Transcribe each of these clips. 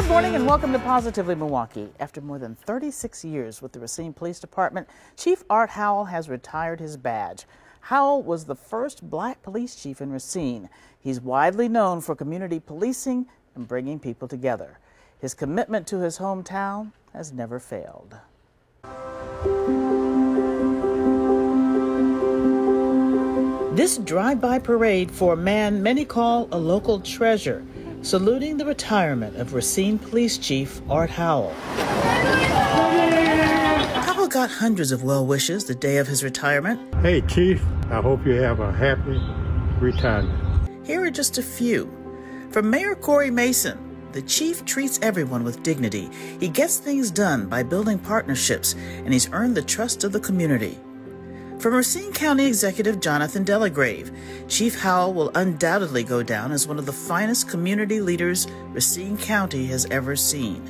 Good morning and welcome to Positively Milwaukee. After more than 36 years with the Racine Police Department, Chief Art Howell has retired his badge. Howell was the first black police chief in Racine. He's widely known for community policing and bringing people together. His commitment to his hometown has never failed. This drive-by parade for a man many call a local treasure, saluting the retirement of Racine Police Chief Art Howell. Howell got hundreds of well wishes the day of his retirement. Hey, Chief, I hope you have a happy retirement. Here are just a few. From Mayor Corey Mason, the chief treats everyone with dignity. He gets things done by building partnerships, and he's earned the trust of the community. From Racine County Executive Jonathan Delagrave, Chief Howell will undoubtedly go down as one of the finest community leaders Racine County has ever seen.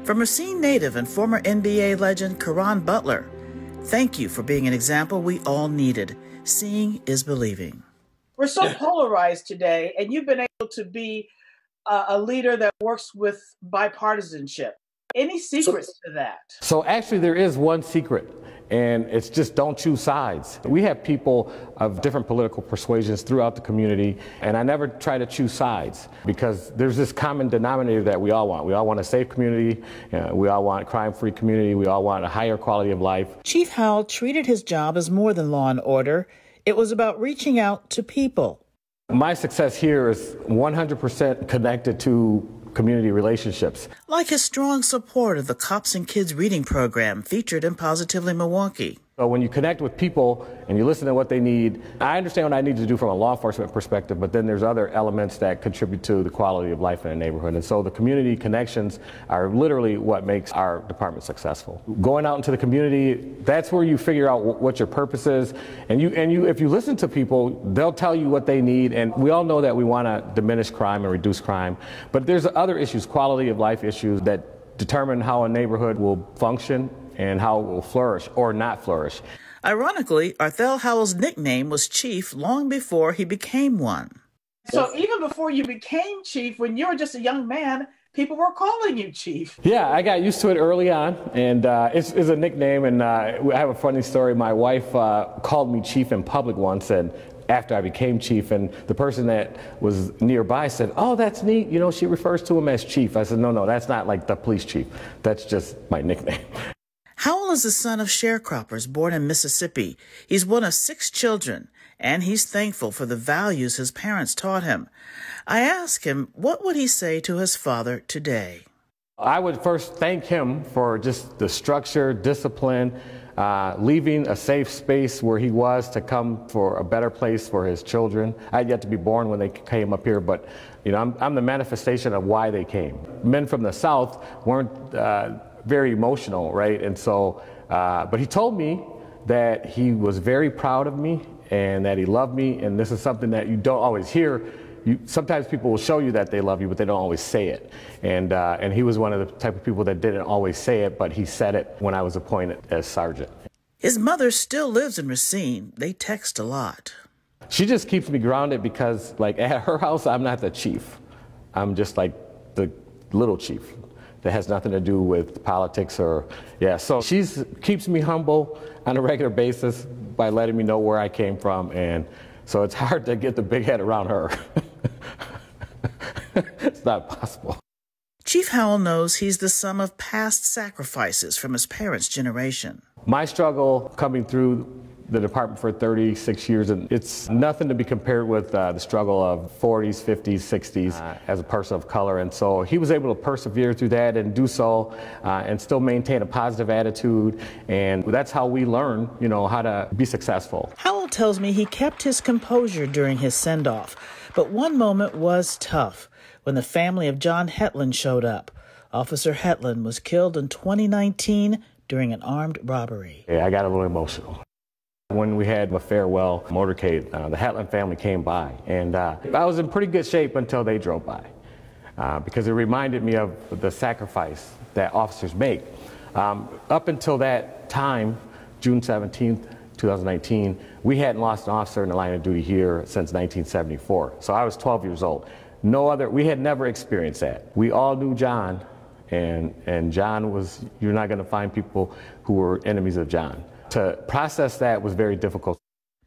From Racine native and former NBA legend Caron Butler, thank you for being an example we all needed. Seeing is believing. We're so polarized today, and you've been able to be a leader that works with bipartisanship. Any secrets to that? So actually there is one secret, and it's just don't choose sides. We have people of different political persuasions throughout the community, and I never try to choose sides because there's this common denominator that we all want. We all want a safe community, we all want a crime-free community, we all want a higher quality of life. Chief Howell treated his job as more than law and order. It was about reaching out to people. My success here is 100% connected to community relationships. Like his strong support of the Cops and Kids reading program featured in Positively Milwaukee. So when you connect with people and you listen to what they need, I understand what I need to do from a law enforcement perspective, but then there's other elements that contribute to the quality of life in a neighborhood. And so the community connections are literally what makes our department successful. Going out into the community, that's where you figure out what your purpose is. And if you listen to people, they'll tell you what they need. And we all know that we want to diminish crime and reduce crime. But there's other issues, quality of life issues, that determine how a neighborhood will function and how it will flourish or not flourish. Ironically, Arthel Howell's nickname was Chief long before he became one. So even before you became Chief, when you were just a young man, people were calling you Chief. Yeah, I got used to it early on, and it's a nickname, and I have a funny story. My wife called me Chief in public once, and after I became chief, and the person that was nearby said, "Oh, that's neat. You know, she refers to him as Chief." I said, No, that's not like the police chief. That's just my nickname." Howell is the son of sharecroppers born in Mississippi. He's one of 6 children, and he's thankful for the values his parents taught him. I asked him, what would he say to his father today? I would first thank him for just the structure, discipline, leaving a safe space where he was to come for a better place for his children. I had yet to be born when they came up here, but you know, I'm the manifestation of why they came. Men from the South weren't very emotional, right? And so, but he told me that he was very proud of me and that he loved me, and this is something that you don't always hear. Sometimes people will show you that they love you, but they don't always say it. And he was one of the type of people that didn't always say it, but he said it when I was appointed as sergeant. His mother still lives in Racine. They text a lot. She just keeps me grounded because, like, at her house, I'm not the chief. I'm just like the little chief. That has nothing to do with politics or, so she keeps me humble on a regular basis by letting me know where I came from, and so it's hard to get the big head around her. It's not possible. Chief Howell knows he's the sum of past sacrifices from his parents' generation. My struggle coming through the department for 36 years, and it's nothing to be compared with the struggle of 40s, 50s, 60s as a person of color. And so he was able to persevere through that and do so and still maintain a positive attitude. And that's how we learn, you know, how to be successful. Howell tells me he kept his composure during his send-off, but one moment was tough when the family of John Hetland showed up. Officer Hetland was killed in 2019 during an armed robbery. Yeah, I got a little emotional. When we had a farewell motorcade, the Hetland family came by, and I was in pretty good shape until they drove by, because it reminded me of the sacrifice that officers make. Up until that time, June 17th, 2019, we hadn't lost an officer in the line of duty here since 1974, so I was 12 years old. We had never experienced that. We all knew John, and John was, you're not going to find people who were enemies of John. To process that was very difficult.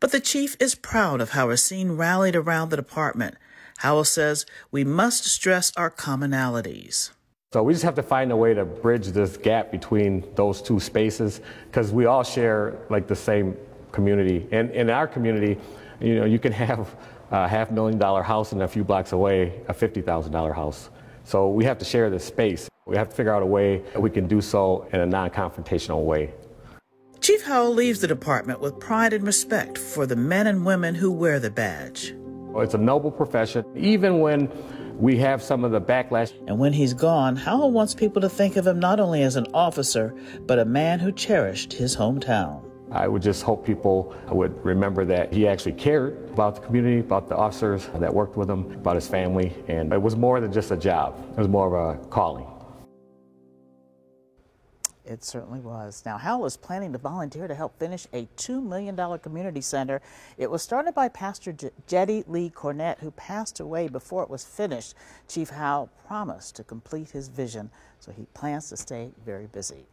But the chief is proud of how Racine rallied around the department. Howell says we must stress our commonalities. So we just have to find a way to bridge this gap between those two spaces, because we all share like the same community. And in our community, you know, you can have a $500,000 house and a few blocks away, a $50,000 house. So we have to share this space. We have to figure out a way that we can do so in a non-confrontational way. Chief Howell leaves the department with pride and respect for the men and women who wear the badge. It's a noble profession, even when we have some of the backlash. And when he's gone, Howell wants people to think of him not only as an officer, but a man who cherished his hometown. I would just hope people would remember that he actually cared about the community, about the officers that worked with him, about his family, and it was more than just a job. It was more of a calling. It certainly was. Now, Howell is planning to volunteer to help finish a $2 million community center. It was started by Pastor Jetty Lee Cornett, who passed away before it was finished. Chief Howell promised to complete his vision, so he plans to stay very busy.